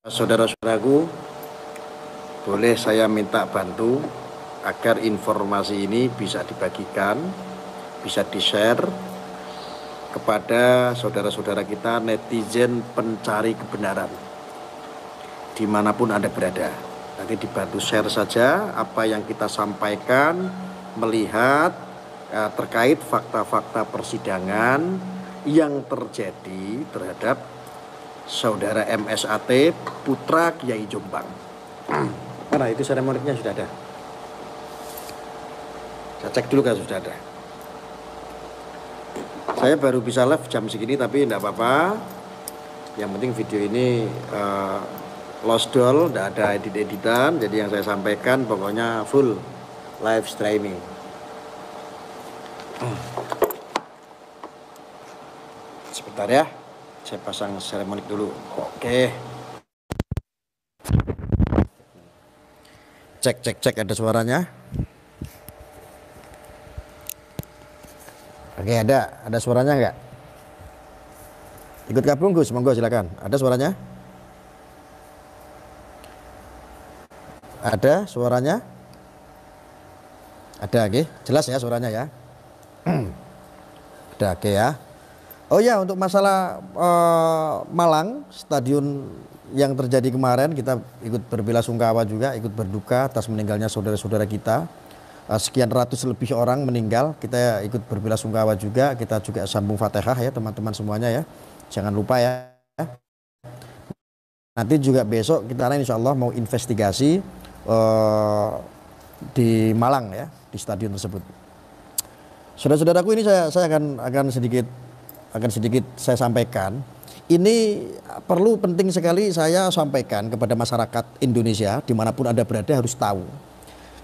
Saudara-saudaraku, boleh saya minta bantu agar informasi ini bisa dibagikan, bisa di-share kepada saudara-saudara kita netizen pencari kebenaran dimanapun Anda berada. Nanti dibantu share saja apa yang kita sampaikan, melihat terkait fakta-fakta persidangan yang terjadi terhadap Saudara MSAT putra Kiai Jombang. Mana itu seremoniknya sudah ada? Saya cek dulu kan sudah ada. Saya baru bisa live jam segini tapi tidak apa-apa. Yang penting video ini lost doll, tidak ada edit-editan. Jadi yang saya sampaikan pokoknya full live streaming. Sebentar ya. Saya pasang seremonik dulu. Oke. Cek ada suaranya. Oke, ada suaranya enggak? Ikut gabung Gus, monggo silakan. Ada suaranya? Ada suaranya? Ada, oke. Jelas ya suaranya ya. Ada, oke ya. Oh ya, untuk masalah Malang, stadion yang terjadi kemarin, kita ikut berbelasungkawa juga, ikut berduka atas meninggalnya saudara-saudara kita. Sekian ratus lebih orang meninggal, kita ikut berbelasungkawa juga, kita juga sambung Fatihah ya teman-teman semuanya ya. Jangan lupa ya. Nanti juga besok kita insya Allah mau investigasi di Malang ya, di stadion tersebut. Saudara-saudaraku, ini saya akan sedikit saya sampaikan. Ini perlu penting sekali saya sampaikan kepada masyarakat Indonesia dimanapun Anda berada harus tahu.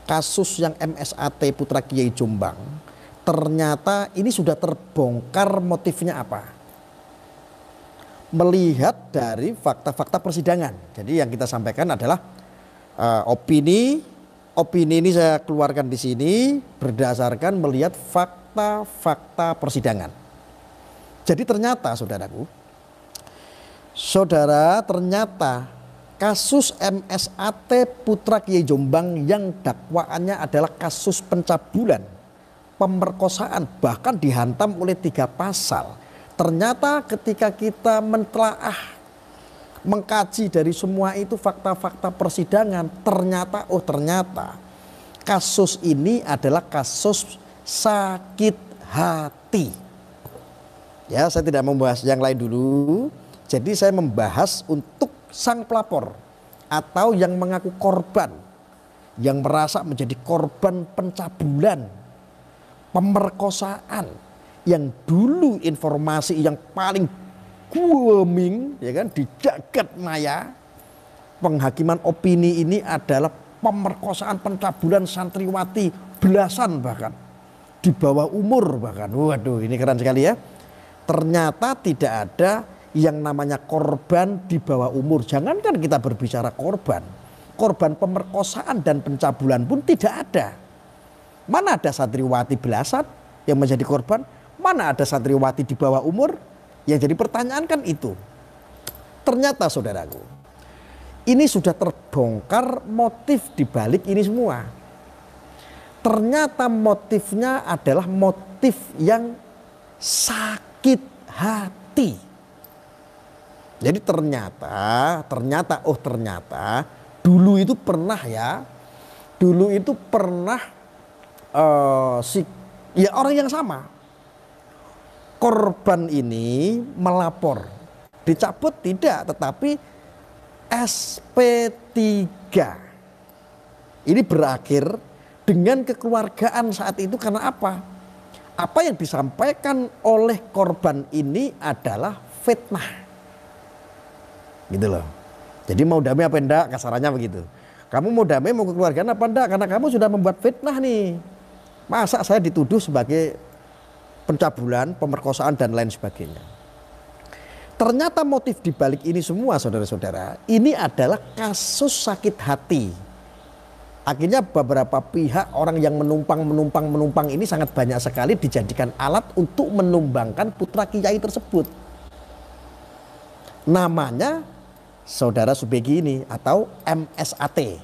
Kasus yang MSAT putra Kiai Jombang ternyata ini sudah terbongkar motifnya apa. Melihat dari fakta-fakta persidangan. Jadi yang kita sampaikan adalah opini ini saya keluarkan di sini berdasarkan melihat fakta-fakta persidangan. Jadi ternyata ternyata kasus MSAT putra Kiai Jombang yang dakwaannya adalah kasus pencabulan, pemerkosaan, bahkan dihantam oleh 3 pasal. Ternyata ketika kita mentelaah, mengkaji dari semua itu fakta-fakta persidangan, ternyata kasus ini adalah kasus sakit hati. Ya, saya tidak membahas yang lain dulu. Jadi saya membahas untuk sang pelapor atau yang mengaku korban, yang merasa menjadi korban pencabulan, pemerkosaan, yang dulu informasi yang paling booming ya kan di jagat maya penghakiman opini ini adalah pemerkosaan, pencabulan santriwati belasan bahkan di bawah umur bahkan. Waduh, ini keren sekali ya. Ternyata tidak ada yang namanya korban di bawah umur. Jangankan kita berbicara korban pemerkosaan dan pencabulan pun tidak ada. Mana ada santriwati belasan yang menjadi korban? Mana ada santriwati di bawah umur? Yang jadi pertanyaan kan itu. Ternyata saudaraku, ini sudah terbongkar motif di balik ini semua. Ternyata motifnya adalah motif yang sakit hati. Jadi ternyata dulu itu pernah orang yang sama. Korban ini melapor, dicabut tidak, tetapi SP3. Ini berakhir dengan kekeluargaan saat itu karena apa? Apa yang disampaikan oleh korban ini adalah fitnah. Gitu loh. Jadi mau damai apa enggak, kasarannya begitu. Kamu mau damai, mau kekeluargaan apa enggak? Karena kamu sudah membuat fitnah nih. Masa saya dituduh sebagai pencabulan, pemerkosaan dan lain sebagainya. Ternyata motif dibalik ini semua saudara-saudara, ini adalah kasus sakit hati. Akhirnya beberapa pihak orang yang menumpang ini sangat banyak sekali dijadikan alat untuk menumbangkan putra kiai tersebut. Namanya saudara Subegi ini atau MSAT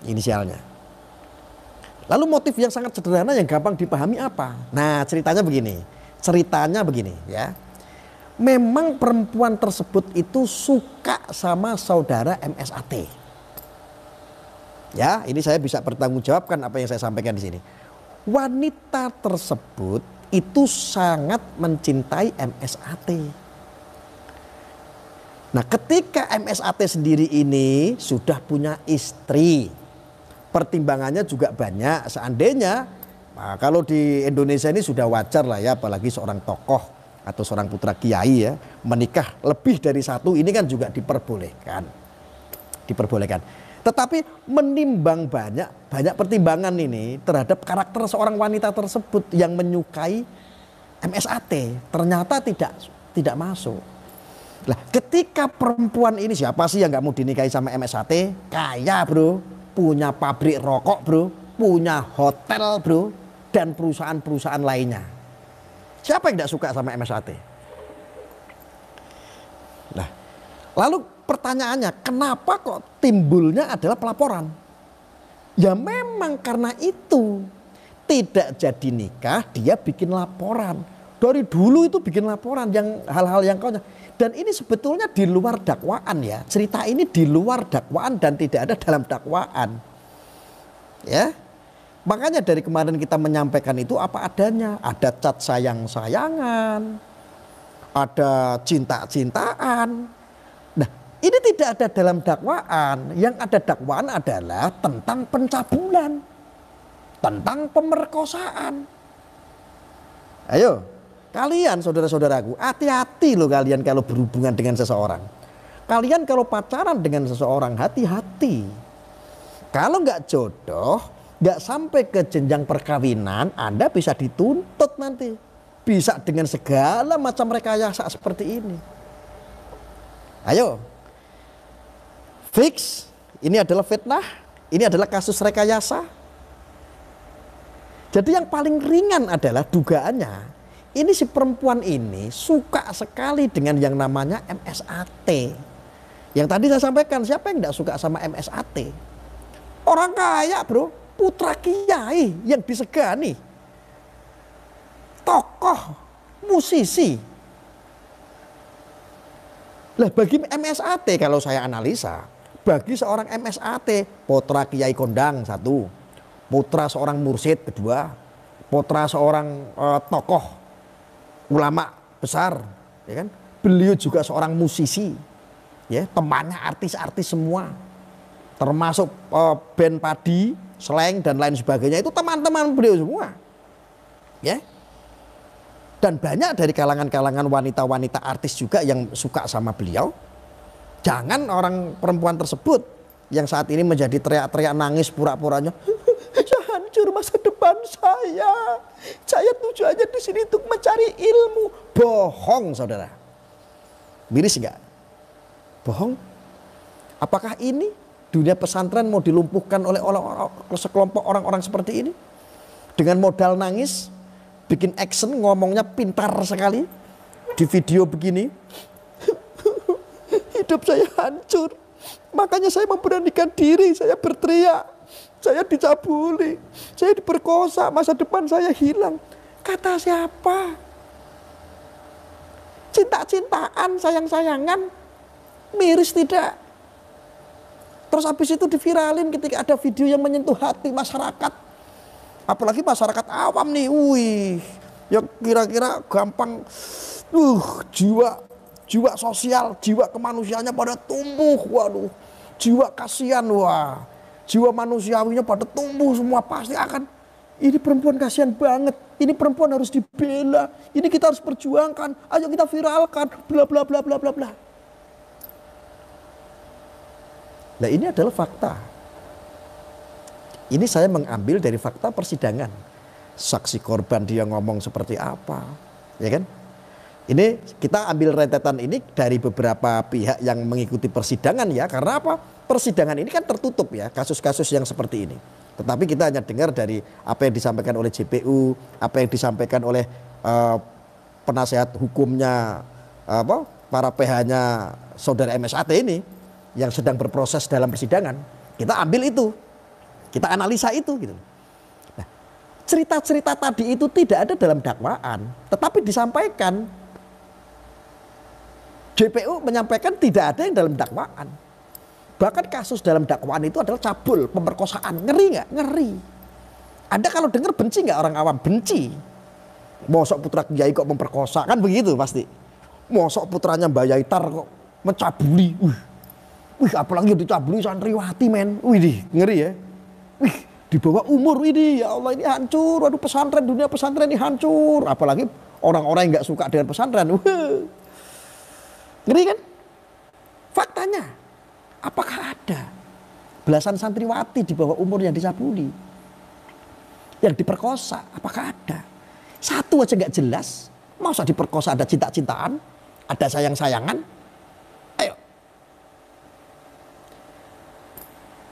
inisialnya. Lalu motif yang sangat sederhana yang gampang dipahami apa? Nah, ceritanya begini. Ceritanya begini ya. Memang perempuan tersebut itu suka sama saudara MSAT. Ya, ini saya bisa bertanggungjawabkan apa yang saya sampaikan di sini. Wanita tersebut itu sangat mencintai MSAT. Nah, ketika MSAT sendiri ini sudah punya istri, pertimbangannya juga banyak. Seandainya, nah kalau di Indonesia ini sudah wajar lah ya, apalagi seorang tokoh atau seorang putra kiai ya, menikah lebih dari satu, ini kan juga diperbolehkan. Tetapi menimbang banyak pertimbangan ini terhadap karakter seorang wanita tersebut yang menyukai MSAT, ternyata tidak masuk. Lah, ketika perempuan ini, siapa sih yang nggak mau dinikahi sama MSAT? Kaya bro, punya pabrik rokok bro, punya hotel bro, dan perusahaan-perusahaan lainnya. Siapa yang nggak suka sama MSAT? Nah, lalu pertanyaannya, kenapa kok timbulnya adalah pelaporan? Ya memang karena itu, tidak jadi nikah dia bikin laporan. Dari dulu itu bikin laporan yang hal-hal yang konyol. Dan ini sebetulnya di luar dakwaan ya. Cerita ini di luar dakwaan dan tidak ada dalam dakwaan. Ya. Makanya dari kemarin kita menyampaikan itu apa adanya. Ada cat sayang-sayangan. Ada cinta-cintaan. Nah, ini tidak ada dalam dakwaan. Yang ada dakwaan adalah tentang pencabulan. Tentang pemerkosaan. Ayo. Kalian saudara-saudaraku, hati-hati loh kalian kalau berhubungan dengan seseorang. Kalian kalau pacaran dengan seseorang, hati-hati. Kalau nggak jodoh, nggak sampai ke jenjang perkawinan, Anda bisa dituntut nanti. Bisa dengan segala macam rekayasa seperti ini. Ayo. Fix, ini adalah fitnah, ini adalah kasus rekayasa. Jadi yang paling ringan adalah dugaannya. Ini si perempuan ini suka sekali dengan yang namanya MSAT. Yang tadi saya sampaikan, siapa yang tidak suka sama MSAT? Orang kaya bro, putra kiai yang disegani. Tokoh, musisi. Lah bagi MSAT kalau saya analisa, bagi seorang MSAT, putra kiai kondang satu, putra seorang mursyid kedua, putra seorang tokoh ulama besar, ya kan? Beliau juga seorang musisi, ya, temannya artis-artis semua, termasuk band padi, slang dan lain sebagainya itu teman-teman beliau semua, ya. Dan banyak dari kalangan-kalangan wanita-wanita artis juga yang suka sama beliau. Jangan orang perempuan tersebut yang saat ini menjadi teriak-teriak nangis pura-puranya, hancur masa depan saya. Saya tujuannya di sini untuk mencari ilmu. Bohong saudara. Miris enggak? Bohong. Apakah ini dunia pesantren mau dilumpuhkan oleh sekelompok orang-orang seperti ini? Dengan modal nangis, bikin action, ngomongnya pintar sekali. Di video begini, hidup saya hancur. Makanya saya memberanikan diri, saya berteriak. Saya dicabuli, saya diperkosa, masa depan saya hilang. Kata siapa? Cinta-cintaan, sayang-sayangan, miris tidak? Terus habis itu diviralin ketika ada video yang menyentuh hati masyarakat. Apalagi masyarakat awam nih, wih, yang kira-kira gampang, jiwa sosial, jiwa kemanusiaannya pada tumbuh, waduh, jiwa kasihan, wah. Jiwa manusiawinya pada tumbuh semua, pasti akan, ini perempuan kasihan banget, ini perempuan harus dibela, ini kita harus perjuangkan, ayo kita viralkan, bla bla bla bla bla bla. Nah ini adalah fakta. Ini saya mengambil dari fakta persidangan. Saksi korban dia ngomong seperti apa, ya kan? Ini kita ambil rentetan ini dari beberapa pihak yang mengikuti persidangan ya, karena apa? Persidangan ini kan tertutup ya, kasus-kasus yang seperti ini. Tetapi kita hanya dengar dari apa yang disampaikan oleh JPU, apa yang disampaikan oleh penasehat hukumnya, para PH-nya saudara MSAT ini. yang sedang berproses dalam persidangan, kita ambil itu, kita analisa itu gitu. Nah, cerita-cerita tadi itu tidak ada dalam dakwaan, tetapi disampaikan. JPU menyampaikan tidak ada yang dalam dakwaan. Bahkan kasus dalam dakwaan itu adalah cabul, pemerkosaan. Ngeri nggak? Ngeri. Anda kalau dengar benci nggak orang awam? Benci. Mosok putra kiai kok memperkosa, kan begitu pasti. Mosok putranya Mbak Yaitar kok mencabuli. Wih, apalagi dicabuli santriwati men. Wih, ngeri ya. Wih, di bawah umur ini, ya Allah ini hancur. Waduh, pesantren, dunia pesantren ini hancur. Apalagi orang-orang yang nggak suka dengan pesantren. Ngeri kan? Faktanya, apakah ada belasan santriwati di bawah umur yang dicabuli, yang diperkosa? Apakah ada? Satu aja nggak jelas. Masa diperkosa ada cinta-cintaan, ada sayang-sayangan? Ayo.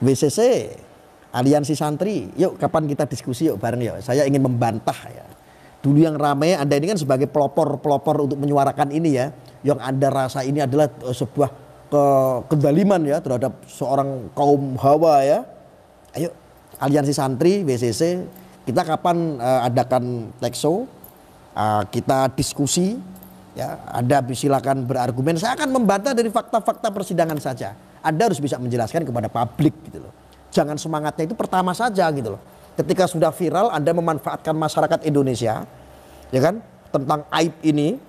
WCC, Aliansi Santri, yuk kapan kita diskusi yuk bareng yuk. Saya ingin membantah ya. Dulu yang ramai, Anda ini kan sebagai pelopor untuk menyuarakan ini ya. Yang Anda rasa ini adalah sebuah kedaliman ya terhadap seorang kaum hawa ya. Ayo Aliansi Santri, WCC, kita kapan adakan talk show, kita diskusi ya. Anda silakan berargumen, saya akan membantah dari fakta-fakta persidangan saja. Anda harus bisa menjelaskan kepada publik gitu loh. Jangan semangatnya itu pertama saja gitu loh. Ketika sudah viral Anda memanfaatkan masyarakat Indonesia ya kan tentang aib ini,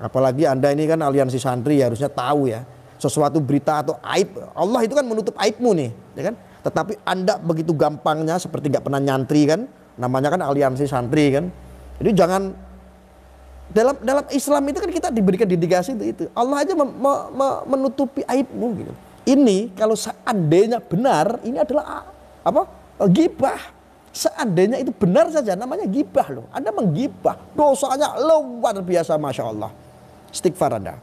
apalagi Anda ini kan Aliansi Santri ya, harusnya tahu ya sesuatu berita atau aib, Allah itu kan menutup aibmu nih ya kan. Tetapi Anda begitu gampangnya seperti nggak pernah nyantri kan, namanya kan Aliansi Santri kan. Jadi jangan, dalam Islam itu kan kita diberikan dedikasi itu. Allah aja menutupi aibmu gitu. Ini kalau seandainya benar, ini adalah apa? Ghibah. Seandainya itu benar saja, namanya ghibah loh. Anda menggibah, dosanya luar biasa, masya Allah. Istighfar Anda.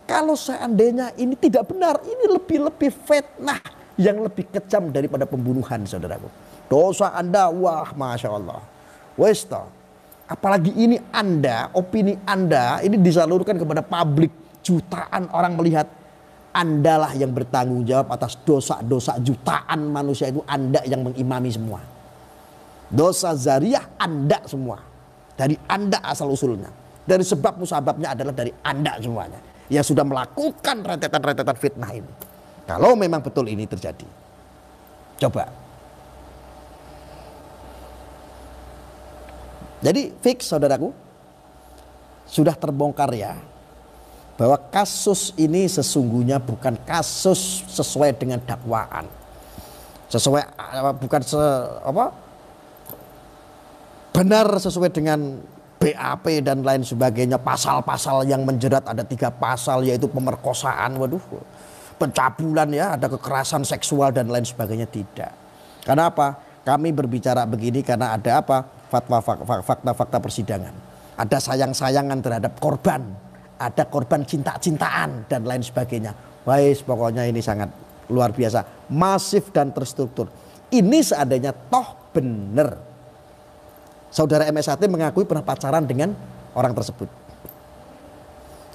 Kalau seandainya ini tidak benar, ini lebih fitnah yang lebih kejam daripada pembunuhan, saudaraku. Dosa Anda, wah, masya Allah. Westa. Apalagi ini Anda, opini Anda ini disalurkan kepada publik, jutaan orang melihat. Andalah yang bertanggung jawab atas dosa-dosa jutaan manusia itu. Anda yang mengimami semua. Dosa zariah Anda semua. Dari Anda asal usulnya. Dari sebab musababnya adalah dari Anda semuanya. Yang sudah melakukan rentetan-rentetan fitnah ini. Kalau memang betul ini terjadi. Coba. Jadi fix saudaraku. Sudah terbongkar ya. Bahwa kasus ini sesungguhnya bukan kasus sesuai dengan dakwaan. Benar sesuai dengan BAP dan lain sebagainya. Pasal-pasal yang menjerat ada 3 pasal, yaitu pemerkosaan, pencabulan ya, ada kekerasan seksual dan lain sebagainya. Tidak. Karena apa? Kami berbicara begini karena ada apa? Fakta-fakta persidangan. Ada sayang-sayangan terhadap korban. Ada korban cinta-cintaan dan lain sebagainya. Wais, pokoknya ini sangat luar biasa, masif dan terstruktur. Ini seandainya toh benar saudara MSAT mengakui pernah pacaran dengan orang tersebut.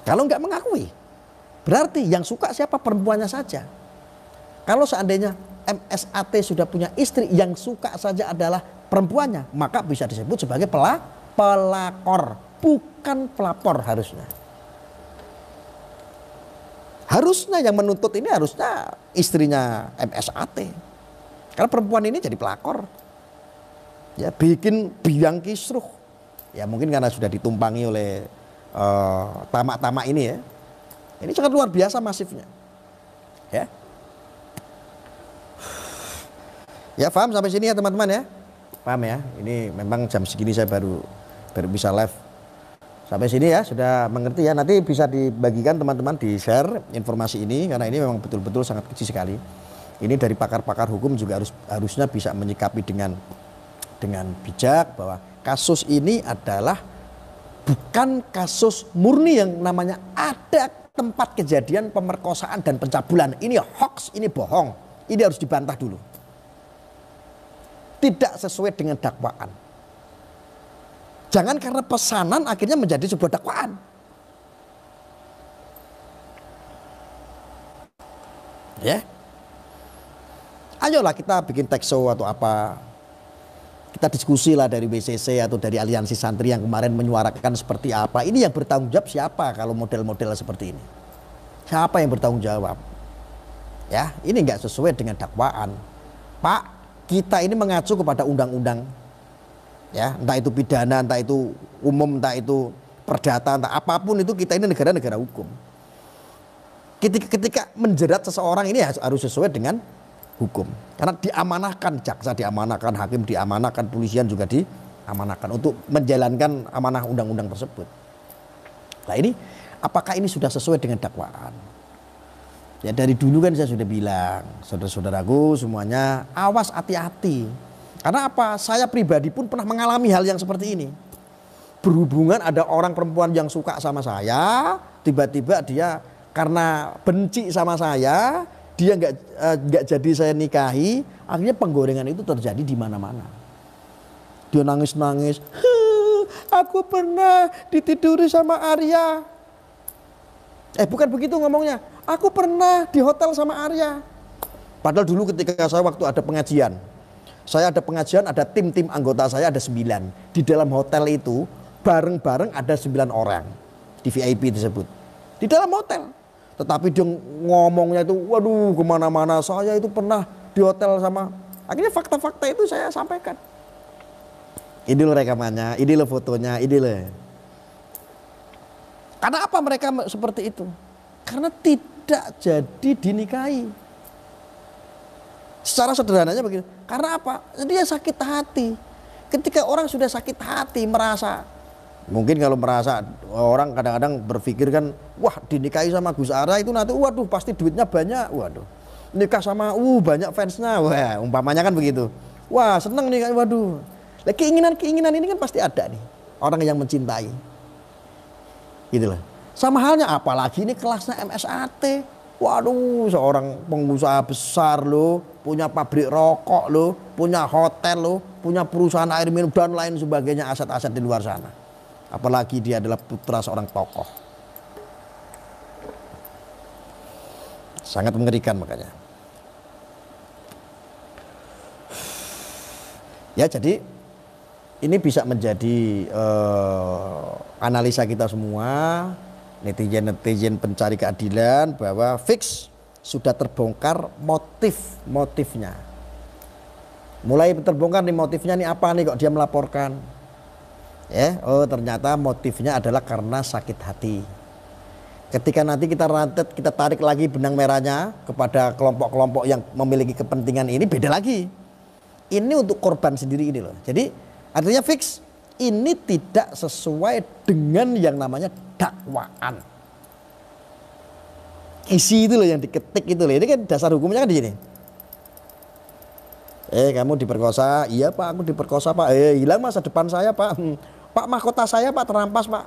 Kalau nggak mengakui, berarti yang suka siapa? Perempuannya saja. Kalau seandainya MSAT sudah punya istri, yang suka saja adalah perempuannya, maka bisa disebut sebagai pelakor, bukan pelapor harusnya. Harusnya yang menuntut ini harusnya istrinya MSAT. Karena perempuan ini jadi pelakor. Ya, bikin biang kisruh. Ya mungkin karena sudah ditumpangi oleh tamak-tamak ini ya. Ini sangat luar biasa masifnya. Ya. Ya paham sampai sini ya teman-teman ya. Paham ya. Ini memang jam segini saya baru bisa live. Sampai sini ya, sudah mengerti ya. Nanti bisa dibagikan teman-teman, di-share informasi ini karena ini memang betul-betul sangat kecil sekali. Ini dari pakar-pakar hukum juga harusnya bisa menyikapi dengan bijak bahwa kasus ini adalah bukan kasus murni yang namanya ada tempat kejadian pemerkosaan dan pencabulan. Ini hoax, ini bohong. Ini harus dibantah dulu. Tidak sesuai dengan dakwaan. Jangan karena pesanan akhirnya menjadi sebuah dakwaan. Ya. Ayolah kita bikin talk show atau apa. Kita diskusi lah dari WCC atau dari Aliansi Santri yang kemarin menyuarakan seperti apa. Ini yang bertanggung jawab siapa kalau model-model seperti ini? Siapa yang bertanggung jawab? Ya, ini nggak sesuai dengan dakwaan. Pak, kita ini mengacu kepada undang-undang. Ya, entah itu pidana, entah itu umum, entah itu perdata, entah apapun itu, kita ini negara-negara hukum. Ketika menjerat seseorang ini harus sesuai dengan hukum. Karena diamanahkan, jaksa diamanahkan, hakim diamanahkan, polisian juga diamanahkan untuk menjalankan amanah undang-undang tersebut. Nah ini, apakah ini sudah sesuai dengan dakwaan? Ya dari dulu kan saya sudah bilang, saudara-saudaraku semuanya, awas hati-hati. Karena apa? Saya pribadi pun pernah mengalami hal yang seperti ini. Berhubungan ada orang perempuan yang suka sama saya, tiba-tiba dia karena benci sama saya, dia nggak jadi saya nikahi, akhirnya penggorengan itu terjadi di mana-mana. Dia nangis-nangis, aku pernah ditiduri sama Arya. Bukan begitu ngomongnya, aku pernah di hotel sama Arya. Padahal dulu ketika saya waktu ada pengajian, ada tim-tim anggota saya ada 9. Di dalam hotel itu bareng-bareng ada 9 orang di VIP tersebut. Di dalam hotel. Tetapi dia ngomongnya itu, waduh kemana-mana, saya itu pernah di hotel sama. Akhirnya fakta-fakta itu saya sampaikan. Ini loh rekamannya, ini loh fotonya, ini loh. Karena apa mereka seperti itu? Karena tidak jadi dinikahi. Secara sederhananya begitu. Karena apa? Dia sakit hati. Ketika orang sudah sakit hati merasa, mungkin kalau merasa orang kadang-kadang berpikir kan, wah dinikahi sama Gus Ara itu nanti waduh pasti duitnya banyak, waduh nikah sama banyak fansnya, wah umpamanya kan begitu, wah seneng nih, waduh. Nah, keinginan ini kan pasti ada nih orang yang mencintai, gitu loh. Sama halnya apalagi ini kelasnya MSAT, waduh seorang pengusaha besar loh, punya pabrik rokok loh, punya hotel loh, punya perusahaan air minum dan lain sebagainya, aset-aset di luar sana. Apalagi dia adalah putra seorang tokoh. Sangat mengerikan makanya. Ya jadi ini bisa menjadi analisa kita semua, netizen-netizen pencari keadilan, bahwa fix sudah terbongkar motifnya. Mulai terbongkar nih motifnya nih apa nih kok dia melaporkan. Ternyata motifnya adalah karena sakit hati. Ketika nanti kita rantet, kita tarik lagi benang merahnya kepada kelompok-kelompok yang memiliki kepentingan ini, beda lagi. Ini untuk korban sendiri ini loh. Jadi artinya fix ini tidak sesuai dengan yang namanya dakwaan. Isi itu loh yang diketik itu loh. Ini kan dasar hukumnya kan di sini. Kamu diperkosa, iya Pak, aku diperkosa Pak. Hilang masa depan saya Pak. Pak, mahkota saya Pak terampas Pak.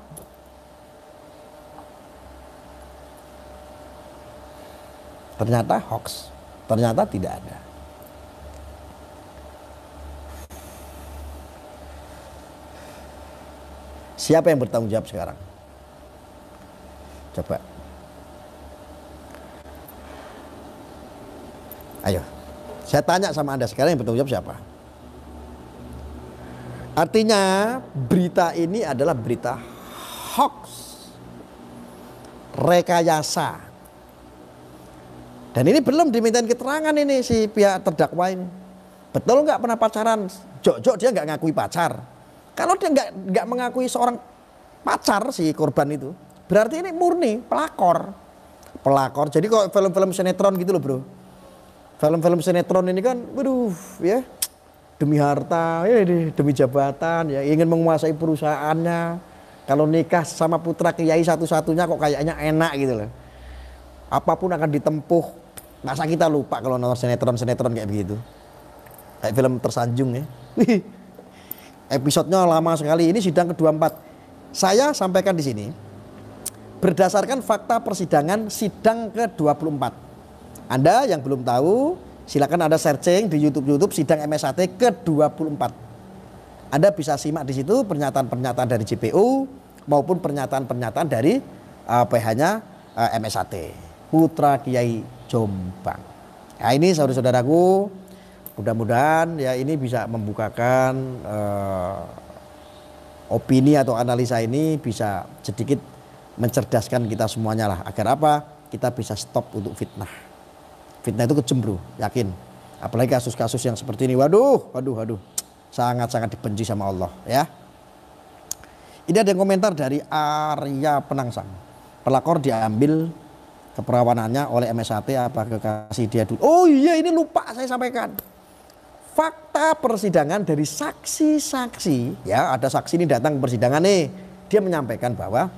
Ternyata hoax, ternyata tidak ada. Siapa yang bertanggung jawab sekarang? Coba. Ayo, saya tanya sama Anda sekarang yang bertanggung jawab siapa? Artinya berita ini adalah berita hoax, rekayasa. Dan ini belum dimintain keterangan ini si pihak terdakwa ini. Betul nggak pernah pacaran? Jok-jok dia nggak ngakui pacar. Kalau dia nggak mengakui seorang pacar si korban itu, berarti ini murni pelakor. Jadi kok film-film sinetron gitu loh bro. Film-film sinetron ini kan, waduh ya. Demi harta, ya demi jabatan, ya ingin menguasai perusahaannya. Kalau nikah sama putra kiai satu-satunya kok kayaknya enak gitu loh. Apapun akan ditempuh. Masa kita lupa kalau nonton sinetron kayak begitu. Kayak film Tersanjung ya. Wih, episodenya lama sekali. Ini sidang ke-24. Saya sampaikan di sini berdasarkan fakta persidangan sidang ke-24. Anda yang belum tahu, silakan Anda searching di YouTube sidang MSAT ke-24. Anda bisa simak di situ pernyataan-pernyataan dari JPU maupun pernyataan-pernyataan dari PH-nya MSAT, Putra Kiai Jombang. Nah ini saudara-saudaraku, mudah-mudahan ya ini bisa membukakan opini atau analisa ini bisa sedikit mencerdaskan kita semuanya lah. Agar apa? Kita bisa stop untuk fitnah. Fitnah itu kejem bro, yakin. Apalagi kasus-kasus yang seperti ini, waduh, sangat-sangat dibenci sama Allah ya. Ini ada yang komentar dari Arya Penangsang. Pelakor diambil keperawanannya oleh MSAT apa kekasih dia dulu. Oh iya ini lupa saya sampaikan. Fakta persidangan dari saksi-saksi ya, ada saksi ini datang ke persidangan nih. Dia menyampaikan bahwa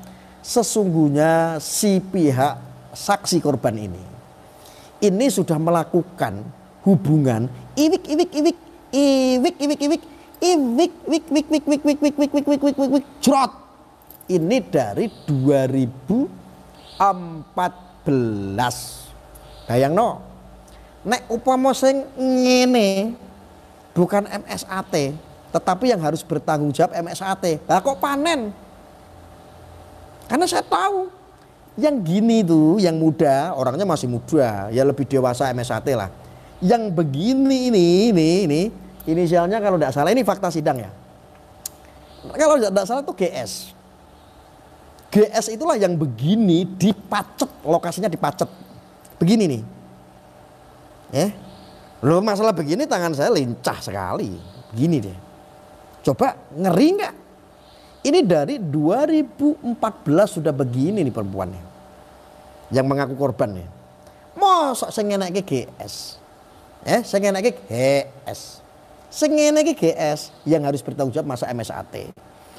sesungguhnya si pihak saksi korban ini sudah melakukan hubungan jrot. Ini dari 2014. Bayang no, nek upama sing ngene bukan MSAT, tetapi yang harus bertanggung jawab MSAT. Lah kok panen? Karena saya tahu yang gini tuh, yang muda, orangnya masih muda, ya lebih dewasa MSAT lah. Yang begini ini inisialnya kalau tidak salah, ini fakta sidang ya. Kalau tidak salah itu GS. GS itulah yang begini dipacet, lokasinya dipacet. Begini nih. Loh masalah begini tangan saya lincah sekali. Begini deh. Coba ngeri nggak? Ini dari 2014 sudah begini nih perempuannya. Yang mengaku korban nih. Mosok sing ngeneke GS. Sing ngeneke GS. Sing ngeneke GS yang harus bertanggung jawab masa MSAT.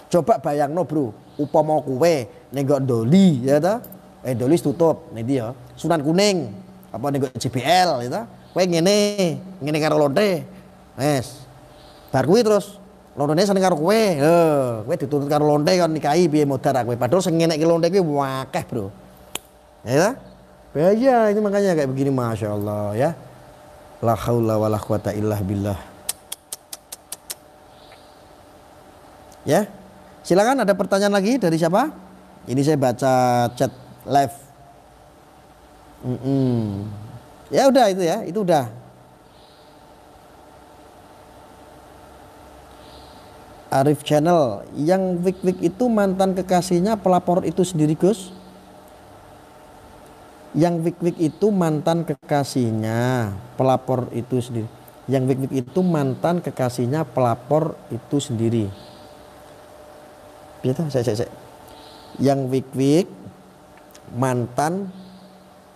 Coba bayangno bro, upama kowe ning nggo Doli ya ta? Doli tutup ning dia Sunan Kuning apa ning nggo JBL ya ta? Kowe ngene karo lonte. Wes. Bar kuwi terus lontene seneng karo kowe. Kowe dituntut karo lonte kan nikahi piye modar kowe. Padahal sing ngenekke lonte kuwi akeh, Bro. Ya. Bahaya ini makanya kayak begini Masya Allah ya. La haula wala quwata illa billah. Ya. Silakan ada pertanyaan lagi dari siapa? Ini saya baca chat live. Ya udah itu ya, itu udah. Arif Channel, yang Wik itu mantan kekasihnya pelapor itu sendiri Gus? Yang Wik itu mantan kekasihnya pelapor itu sendiri. Yang Wik itu mantan kekasihnya pelapor itu sendiri. Gitu, saya. Yang Wik mantan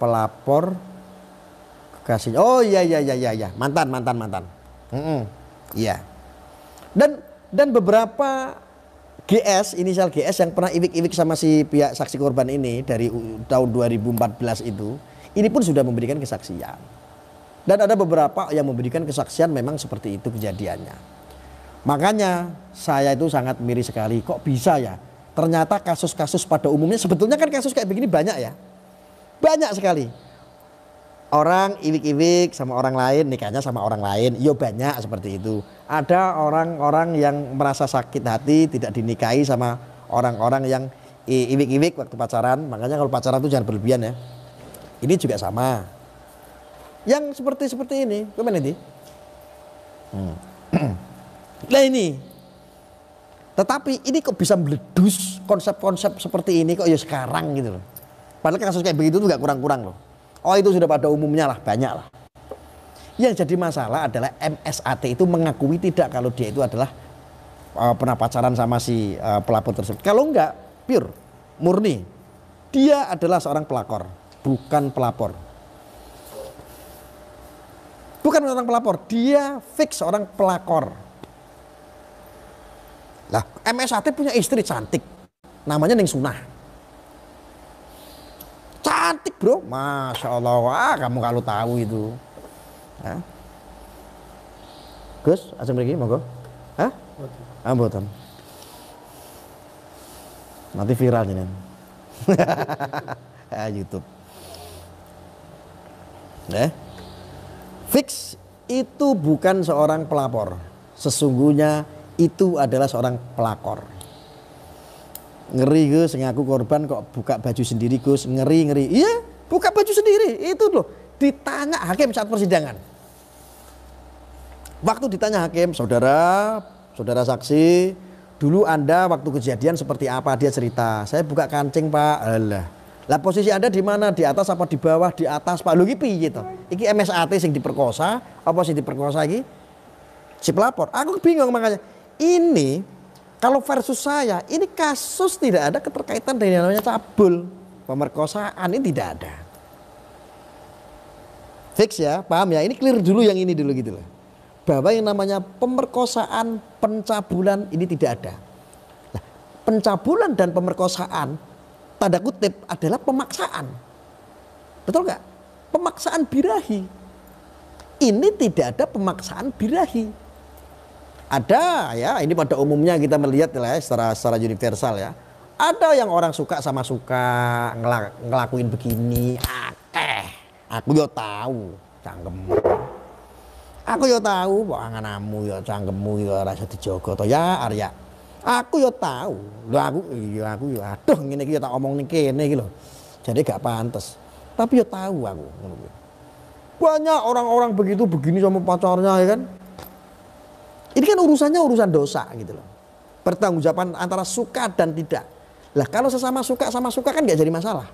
pelapor kekasihnya. Oh iya, mantan. Iya. Dan beberapa GS, inisial GS yang pernah iwik sama si pihak saksi korban ini dari tahun 2014 itu, ini pun sudah memberikan kesaksian. Dan ada beberapa yang memberikan kesaksian memang seperti itu kejadiannya. Makanya saya itu sangat miris sekali, kok bisa ya? Ternyata kasus-kasus pada umumnya sebetulnya kan kasus kayak begini banyak ya. Banyak sekali. Orang iwik-iwik sama orang lain, nikahnya sama orang lain, yo banyak seperti itu. Ada orang-orang yang merasa sakit hati tidak dinikahi sama orang-orang yang iwik-iwik waktu pacaran. Makanya kalau pacaran itu jangan berlebihan ya. Ini juga sama. Yang seperti ini, gimana ini? Nah ini. Tetapi ini kok bisa meledus konsep-konsep seperti ini kok ya sekarang gitu loh. Padahal kasus kayak begitu tuh gak kurang-kurang loh. Oh itu sudah pada umumnya lah, banyak lah. Yang jadi masalah adalah MSAT itu mengakui tidak kalau dia itu adalah pernah pacaran sama si pelapor tersebut. Kalau enggak, pure, murni. Dia adalah seorang pelakor, bukan pelapor. Bukan seorang pelapor, dia fix seorang pelakor. Lah, MSAT punya istri cantik, namanya Ning Sunah. Cantik bro, Masya Allah, wah kamu kalau tahu itu. Ya. Gus, asam lagi monggo. Hah? Ambotan. Nanti viral ini. YouTube. Fix itu bukan seorang pelapor. Sesungguhnya itu adalah seorang pelakor. Ngeri Gus, ngaku korban kok buka baju sendiri Gus, ngeri. Iya, buka baju sendiri, itu loh. ditanya hakim saat persidangan. Waktu ditanya hakim, saudara saksi, dulu Anda waktu kejadian seperti apa? Dia cerita, saya buka kancing Pak. Alah. Lah posisi Anda di mana? Di atas apa di bawah? Di atas Pak. Lu piye gitu. Iki MSAT sing diperkosa, apa sing diperkosa iki? Si pelapor. Aku bingung makanya. Ini kalau versus saya, ini kasus tidak ada keterkaitan dengan namanya cabul. Pemerkosaan ini tidak ada. Fix ya, paham ya? Ini clear dulu yang ini dulu gitu loh. Bahwa yang namanya pemerkosaan, pencabulan ini tidak ada. Nah, pencabulan dan pemerkosaan tanda kutip adalah pemaksaan. Betul nggak? Pemaksaan birahi. Ini tidak ada pemaksaan birahi. Ada ya, ini pada umumnya kita melihat ya secara universal ya. Ada yang orang suka sama suka ngelakuin begini. Aku yo tahu cangkemmu. Aku yo tahu kok anganamu yo cangkemmu yo rasa dijogo to ya Arya. Aku yo tahu. Lho aku yo aduh ngene iki yo tak omong ning kene iki lho. Jadi gak pantes. Tapi yo tahu aku ngono kuwi. Banyak orang-orang begitu begini sama pacarnya ya kan. Ini kan urusannya urusan dosa gitu loh. Pertanggungjawaban antara suka dan tidak. Lah kalau sesama suka sama suka kan gak jadi masalah.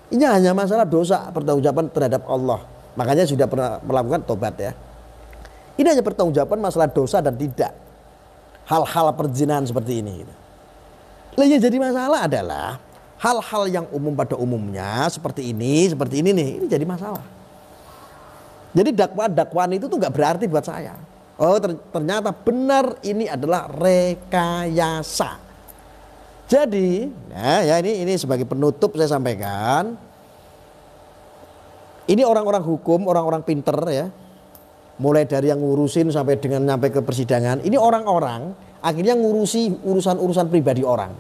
Ini hanya masalah dosa, pertanggungjawaban terhadap Allah. Makanya sudah pernah melakukan tobat ya. Ini hanya pertanggungjawaban masalah dosa dan tidak. Hal-hal perzinahan seperti ini. Lah yang jadi masalah adalah hal-hal yang umum pada umumnya seperti ini nih, ini jadi masalah. Jadi dakwaan itu tuh nggak berarti buat saya. Oh ternyata benar ini adalah rekayasa. Jadi, ya ini sebagai penutup saya sampaikan. Ini orang-orang hukum, orang-orang pinter ya. Mulai dari yang ngurusin sampai dengan nyampe ke persidangan. Ini orang-orang akhirnya ngurusi urusan-urusan pribadi orang.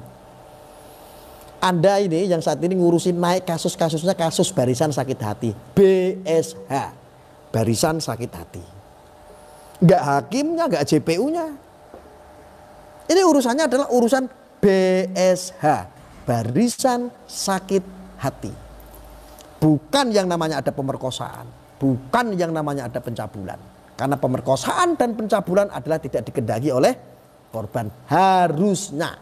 Anda ini yang saat ini ngurusin naik kasus-kasusnya kasus barisan sakit hati. BSH. Barisan sakit hati. Enggak hakimnya, enggak JPU-nya. Ini urusannya adalah urusan BSH. Barisan sakit hati. Bukan yang namanya ada pemerkosaan, bukan yang namanya ada pencabulan. Karena pemerkosaan dan pencabulan adalah tidak dikehendaki oleh korban. Harusnya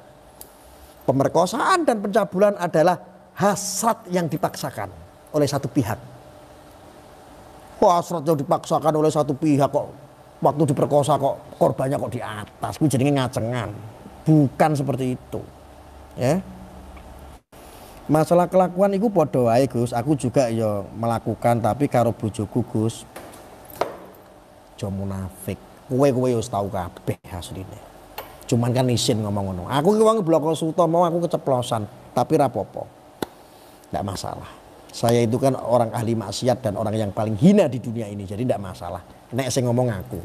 pemerkosaan dan pencabulan adalah hasrat yang dipaksakan oleh satu pihak. Hasrat yang dipaksakan oleh satu pihak kok waktu diperkosa kok korbannya kok di atas, gue jadinya ngacengan. Bukan seperti itu. Ya. Masalah kelakuan itu podo wae Gus, aku juga ya melakukan tapi karo bojoku Gus. Jo munafik. Kowe wis tau kabeh asline. Cuman kan isin ngomong ngono. Aku ki wong bloko suto mau aku keceplosan, tapi rapopo. Enggak masalah. Saya itu kan orang ahli maksiat dan orang yang paling hina di dunia ini, jadi enggak masalah. Nek sing ngomong aku.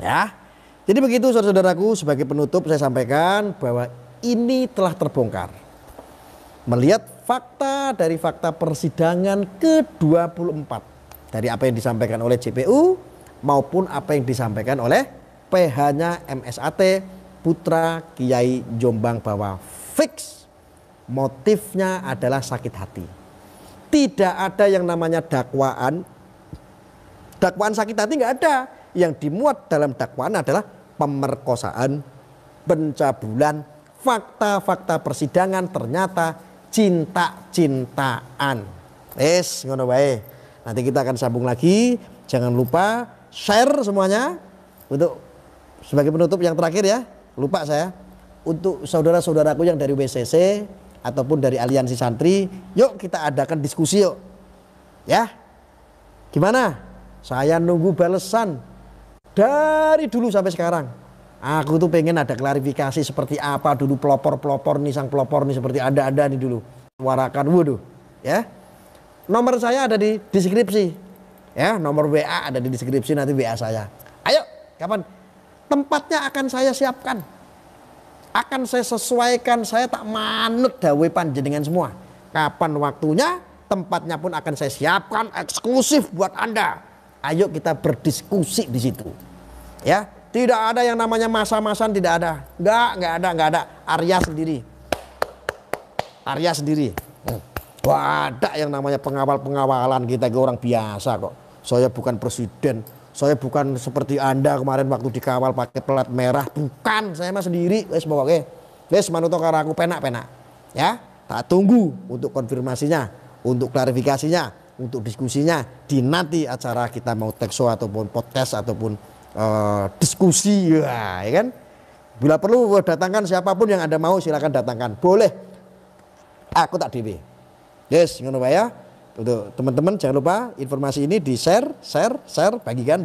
Ya. Jadi begitu saudara-saudaraku, sebagai penutup saya sampaikan bahwa ini telah terbongkar. Melihat fakta dari fakta persidangan ke-24 dari apa yang disampaikan oleh JPU maupun apa yang disampaikan oleh PH-nya MSAT Putra Kiai Jombang bahwa fix motifnya adalah sakit hati. Tidak ada yang namanya dakwaan sakit hati nggak ada. Yang dimuat dalam dakwaan adalah pemerkosaan, pencabulan, fakta-fakta persidangan ternyata cinta-cintaan. Ngono wae. Nanti kita akan sambung lagi. Jangan lupa share semuanya. Untuk sebagai penutup yang terakhir ya, lupa saya. Untuk saudara-saudaraku yang dari WCC ataupun dari Aliansi Santri, yuk kita adakan diskusi yuk. Ya. Gimana? Saya nunggu balesan dari dulu sampai sekarang. Aku tuh pengen ada klarifikasi seperti apa dulu pelopor-pelopor nih, sang pelopor nih seperti ada nih dulu. Warakan waduh ya. Nomor saya ada di deskripsi. Ya, nomor WA ada di deskripsi, nanti WA saya. Ayo, kapan? Tempatnya akan saya siapkan. Akan saya sesuaikan, saya tak manut dawuh panjenengan semua. Kapan waktunya, tempatnya pun akan saya siapkan eksklusif buat Anda. Ayo kita berdiskusi di situ. Ya. Tidak ada yang namanya masa-masan, tidak ada. Enggak ada. Arya sendiri. Ada yang namanya pengawal-pengawalan, kita ke orang biasa kok. Saya bukan presiden, saya bukan seperti Anda kemarin waktu dikawal pakai pelat merah, bukan, saya mah sendiri. Wes pokoknya, wes manuto karo aku penak-penak. Ya, tak tunggu untuk konfirmasinya, untuk klarifikasinya, untuk diskusinya di nanti acara kita mau talk show ataupun podcast ataupun diskusi ya kan. Bila perlu datangkan siapapun yang Anda mau, silakan datangkan. Boleh. Aku tak dewe. Yes, ngono Pak ya. Untuk teman-teman jangan lupa informasi ini di-share, bagikan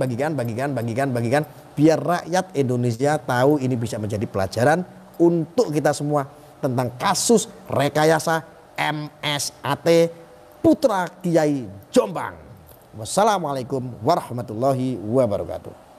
biar rakyat Indonesia tahu, ini bisa menjadi pelajaran untuk kita semua tentang kasus rekayasa MSAT Putra Kiai Jombang. Wassalamualaikum warahmatullahi wabarakatuh.